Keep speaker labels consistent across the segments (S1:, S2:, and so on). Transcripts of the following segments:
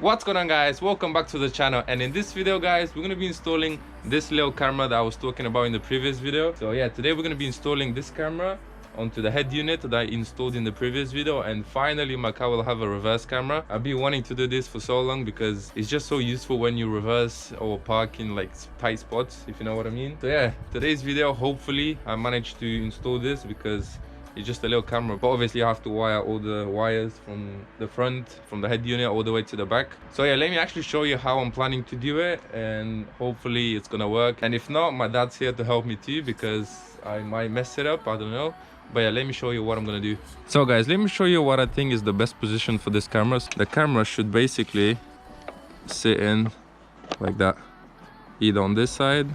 S1: What's going on, guys? Welcome back to the channel. And in this video, guys, we're going to be installing this little camera that I was talking about in the previous video. So yeah, today we're going to be installing this camera onto the head unit that I installed in the previous video, and finally my car will have a reverse camera. I've been wanting to do this for so long because it's just so useful when you reverse or park in like tight spots, if you know what I mean. So yeah, today's video, hopefully I managed to install this because it's just a little camera, but obviously I have to wire all the wires from the front, from the head unit all the way to the back. So yeah, let me actually show you how I'm planning to do it, and hopefully it's gonna work. And if not, my dad's here to help me too because I might mess it up, I don't know. But yeah, let me show you what I'm gonna do. So guys, let me show you what I think is the best position for this camera. The camera should basically sit in like that, either on this side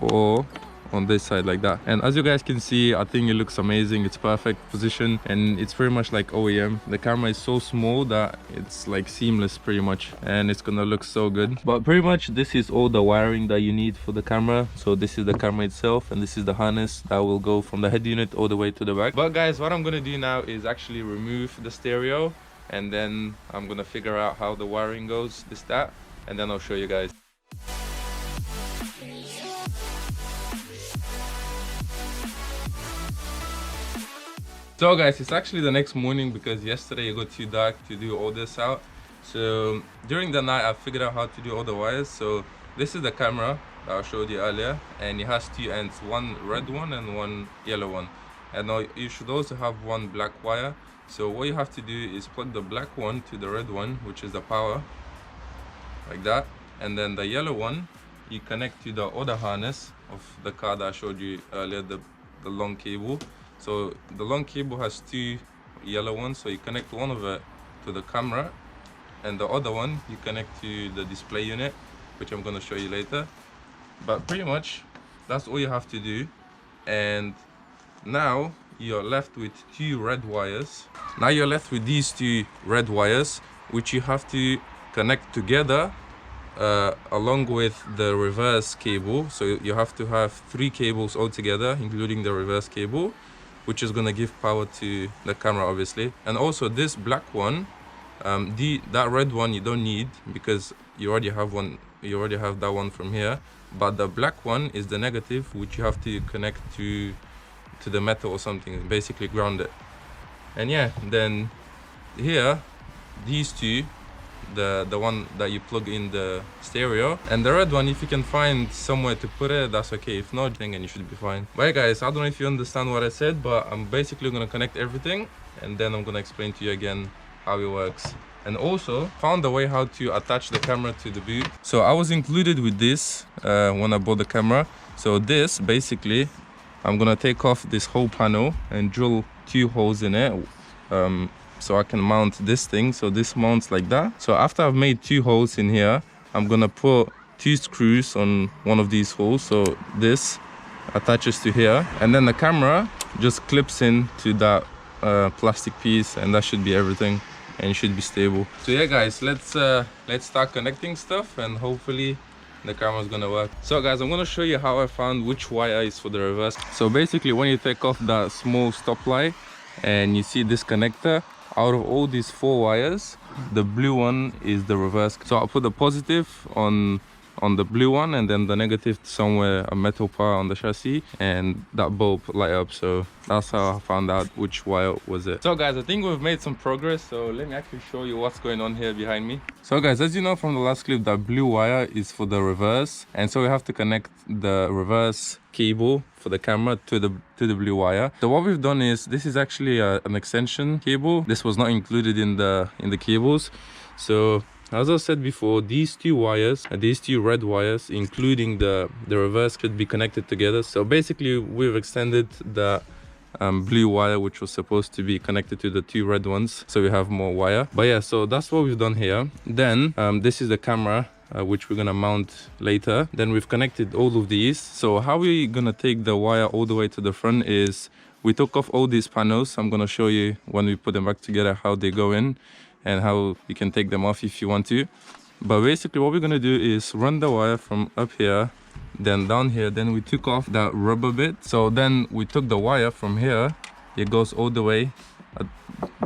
S1: or on this side like that. And as you guys can see, I think it looks amazing. It's perfect position and it's very much like OEM. The camera is so small that it's like seamless pretty much, and it's gonna look so good. But pretty much this is all the wiring that you need for the camera. So this is the camera itself, and this is the harness that will go from the head unit all the way to the back. But guys, what I'm gonna do now is actually remove the stereo, and then I'm gonna figure out how the wiring goes, that, and then I'll show you guys. So guys, it's actually the next morning because yesterday it got too dark to do all this out. So during the night I figured out how to do all the wires. So this is the camera that I showed you earlier, and it has two ends, one red one and one yellow one. And now you should also have one black wire. So what you have to do is plug the black one to the red one, which is the power, like that. And then the yellow one you connect to the other harness of the car that I showed you earlier, the long cable. So the long cable has two yellow ones, so you connect one of it to the camera, and the other one you connect to the display unit, which I'm going to show you later. But pretty much that's all you have to do. And now you're left with two red wires. Now you're left with these two red wires, which you have to connect together along with the reverse cable. So you have to have three cables all together, including the reverse cable, which is going to give power to the camera obviously. And also this black one, that red one you don't need because you already have one, you already have that one from here. But the black one is the negative, which you have to connect to the metal or something, basically ground it. And yeah, then here these two, the one that you plug in the stereo, and the red one, if you can find somewhere to put it, that's okay. If not, then you should be fine. But yeah, guys, I don't know if you understand what I said, but I'm basically gonna connect everything, and then I'm gonna explain to you again how it works. And also found a way how to attach the camera to the boot. So I was included with this when I bought the camera. So this basically, I'm gonna take off this whole panel and drill two holes in it, so I can mount this thing. So this mounts like that. So after I've made two holes in here, I'm gonna put two screws on one of these holes, so this attaches to here, and then the camera just clips in to that plastic piece, and that should be everything, and it should be stable. So yeah guys, let's start connecting stuff, and hopefully the camera's gonna work. So guys, I'm gonna show you how I found which wire is for the reverse. So basically, when you take off that small stop light and you see this connector, out of all these four wires, the blue one is the reverse. So I'll put the positive on the blue one, and then the negative somewhere, a metal part on the chassis, and that bulb light up. So that's how I found out which wire was it. So guys, I think we've made some progress, so let me actually show you what's going on here behind me. So guys, as you know from the last clip, that blue wire is for the reverse, and so we have to connect the reverse cable for the camera to the blue wire. So what we've done is, this is actually an extension cable. This was not included in the cables. So as I said before, these two wires, these two red wires, including the reverse, could be connected together. So basically we've extended the blue wire, which was supposed to be connected to the two red ones, so we have more wire. But yeah, so that's what we've done here. Then this is the camera, which we're gonna mount later. Then we've connected all of these. So how we're gonna take the wire all the way to the front is, we took off all these panels. I'm gonna show you when we put them back together how they go in, and how you can take them off if you want to. But basically what we're gonna do is run the wire from up here, then down here. Then we took off that rubber bit. So then we took the wire from here, it goes all the way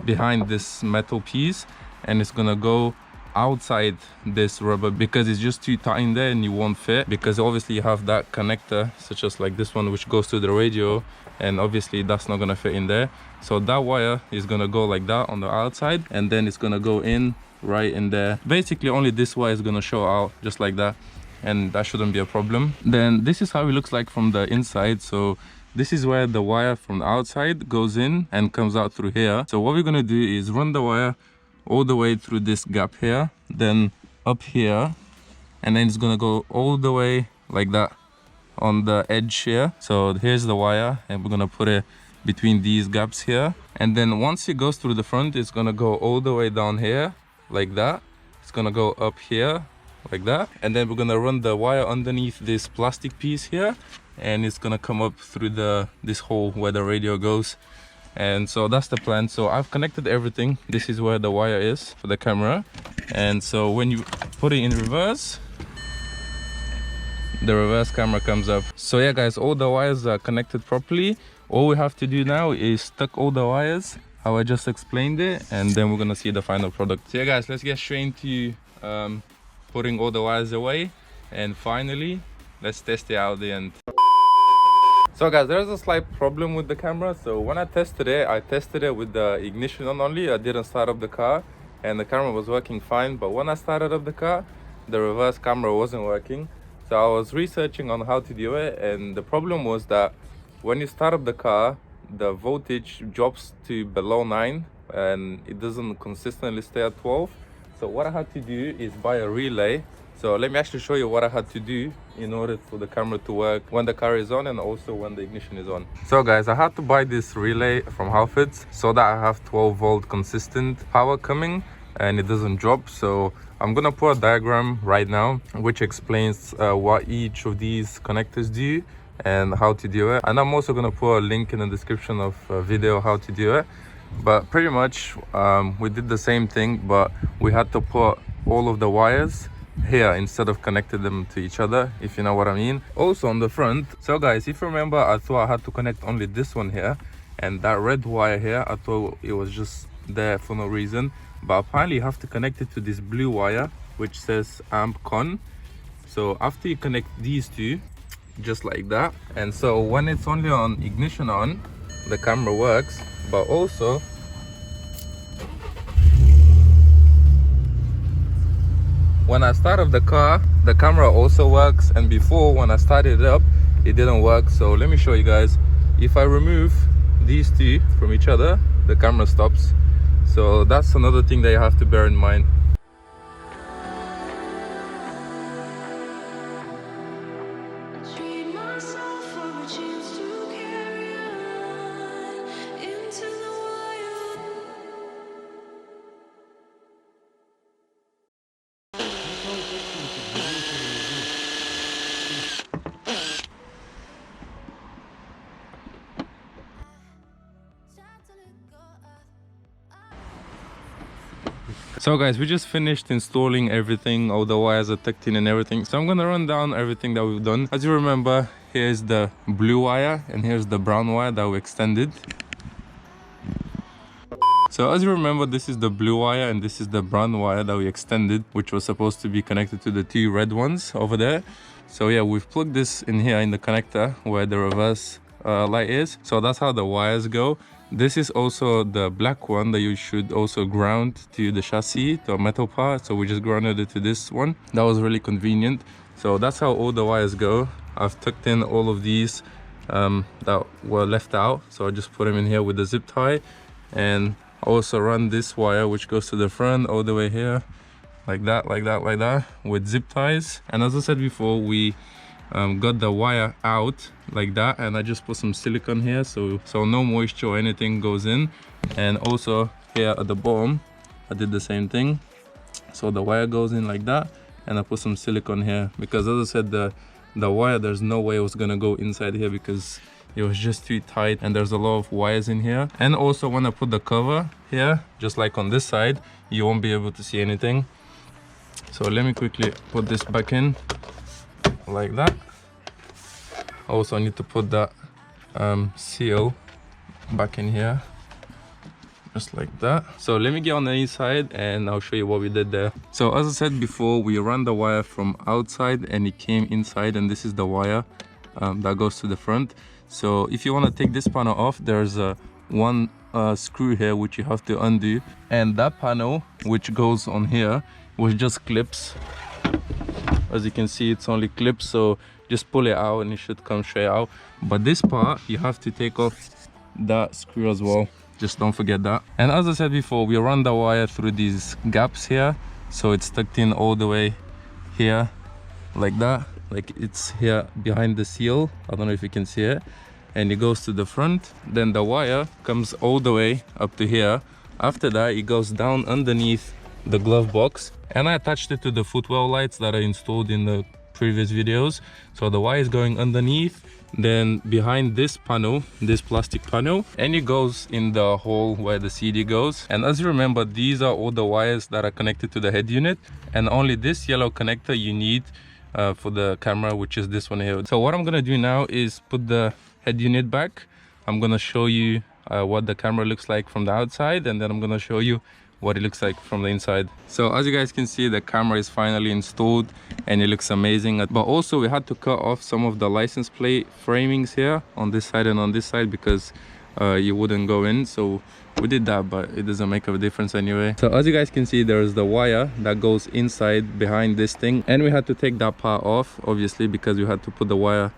S1: behind this metal piece, and it's gonna go outside this rubber because it's just too tight in there and you won't fit, because obviously you have that connector such as like this one which goes to the radio, and obviously that's not gonna fit in there. So that wire is gonna go like that on the outside, and then it's gonna go in right in there. Basically only this wire is gonna show out just like that, and that shouldn't be a problem. Then this is how it looks like from the inside. So this is where the wire from the outside goes in and comes out through here. So what we're gonna do is run the wire all the way through this gap here, then up here, and then it's gonna go all the way like that on the edge here. So here's the wire, and we're gonna put it between these gaps here, and then once it goes through the front, it's gonna go all the way down here like that. It's gonna go up here like that, and then we're gonna run the wire underneath this plastic piece here, and it's gonna come up through this hole where the radio goes. And so that's the plan. So I've connected everything. This is where the wire is for the camera, and so when you put it in reverse, the reverse camera comes up. So yeah guys, all the wires are connected properly. All we have to do now is tuck all the wires how I just explained it, and then we're gonna see the final product. So yeah guys, let's get straight into putting all the wires away, and finally let's test it out the end. So guys, there's a slight problem with the camera. So when I tested it with the ignition on only. I didn't start up the car, and the camera was working fine. But when I started up the car, the reverse camera wasn't working. So I was researching on how to do it, and the problem was that when you start up the car, the voltage drops to below 9 and it doesn't consistently stay at 12. So what I had to do is buy a relay. So let me actually show you what I had to do in order for the camera to work when the car is on and also when the ignition is on. So guys, I had to buy this relay from Halfords so that I have 12-volt consistent power coming and it doesn't drop. So I'm gonna put a diagram right now which explains what each of these connectors do and how to do it. And I'm also gonna put a link in the description of a video how to do it. But pretty much we did the same thing, but we had to put all of the wires here instead of connecting them to each other, if you know what I mean. Also on the front, so guys, if you remember, I thought I had to connect only this one here, and that red wire here, I thought it was just there for no reason, but apparently you have to connect it to this blue wire which says amp con. So after you connect these two, just like that, and so when it's only on ignition on, the camera works, but also when I start up the car, the camera also works, and before when I started it up, it didn't work. So let me show you guys. If I remove these two from each other, the camera stops. So that's another thing that you have to bear in mind. So guys, we just finished installing everything, all the wires are tucked in and everything. So I'm gonna run down everything that we've done. As you remember, here's the blue wire and here's the brown wire that we extended. So as you remember, this is the blue wire and this is the brown wire that we extended, which was supposed to be connected to the two red ones over there. So yeah, we've plugged this in here in the connector where the reverse light is. So that's how the wires go. This is also the black one that you should also ground to the chassis, to a metal part. So we just grounded it to this one. That was really convenient. So that's how all the wires go. I've tucked in all of these that were left out. So I just put them in here with the zip tie, and also run this wire which goes to the front all the way here, like that, like that, like that, with zip ties. And as I said before, we got the wire out like that, and I just put some silicone here so no moisture or anything goes in. And also here at the bottom I did the same thing, so the wire goes in like that, and I put some silicone here because, as I said, the wire, there's no way it was gonna go inside here because it was just too tight and there's a lot of wires in here. And also when I put the cover here, just like on this side, you won't be able to see anything. So let me quickly put this back in like that. Also I need to put that seal back in here just like that. So let me get on the inside and I'll show you what we did there. So as I said before, we ran the wire from outside and it came inside, and this is the wire that goes to the front. So if you want to take this panel off, there's one screw here which you have to undo, and that panel which goes on here, which just clips. As you can see, it's only clips, so just pull it out and it should come straight out. But this part, you have to take off that screw as well. Just don't forget that. And as I said before, we run the wire through these gaps here, so it's tucked in all the way here like that, like it's here behind the seal. I don't know if you can see it, and it goes to the front. Then the wire comes all the way up to here. After that, it goes down underneath the glove box, and I attached it to the footwell lights that I installed in the previous videos. So the wire is going underneath, then behind this panel, this plastic panel, and it goes in the hole where the CD goes. And as you remember, these are all the wires that are connected to the head unit, and only this yellow connector you need for the camera, which is this one here. So what I'm gonna do now is put the head unit back. I'm gonna show you what the camera looks like from the outside, and then I'm gonna show you what it looks like from the inside. So as you guys can see, the camera is finally installed and it looks amazing. But also we had to cut off some of the license plate framings here on this side and on this side because you wouldn't go in. So we did that, but it doesn't make a difference anyway. So as you guys can see, there's the wire that goes inside behind this thing, and we had to take that part off obviously because we had to put the wire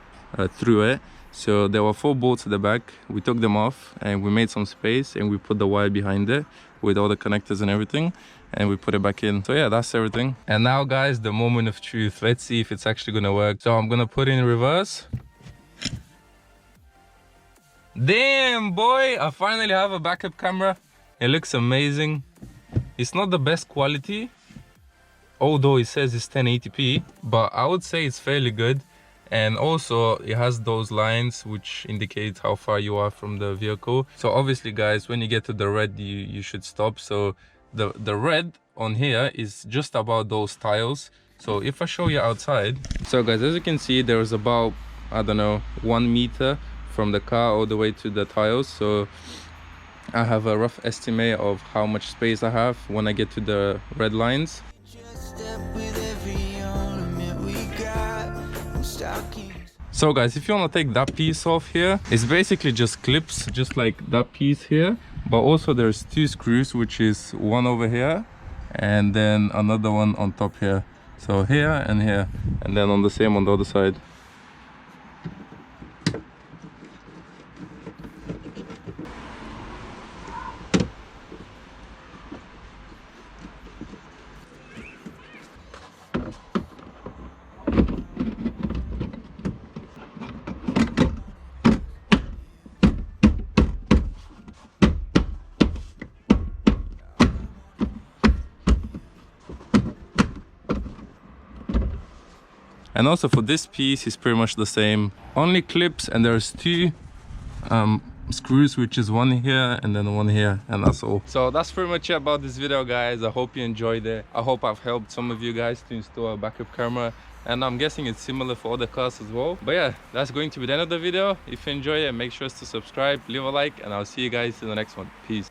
S1: through it. So there were 4 bolts at the back. We took them off and we made some space and we put the wire behind it with all the connectors and everything, and we put it back in. So yeah, that's everything. And now guys, the moment of truth. Let's see if it's actually gonna work. So I'm gonna put it in reverse. Damn boy, I finally have a backup camera. It looks amazing. It's not the best quality, although it says it's 1080p, but I would say it's fairly good. And also it has those lines which indicate how far you are from the vehicle. So obviously guys, when you get to the red, you should stop. So the red on here is just about those tiles. So if I show you outside, so guys, as you can see, there's about, I don't know, 1 meter from the car all the way to the tiles. So I have a rough estimate of how much space I have when I get to the red lines. So guys, if you want to take that piece off here, it's basically just clips, just like that piece here. But also there's 2 screws, which is one over here and then another one on top here. So here and here, and then on the same on the other side. And also for this piece, it's pretty much the same. Only clips, and there's 2 screws, which is one here and then one here, and that's all. So that's pretty much it about this video, guys. I hope you enjoyed it. I hope I've helped some of you guys to install a backup camera, and I'm guessing it's similar for other cars as well. But yeah, that's going to be the end of the video. If you enjoy it, make sure to subscribe, leave a like, and I'll see you guys in the next one. Peace.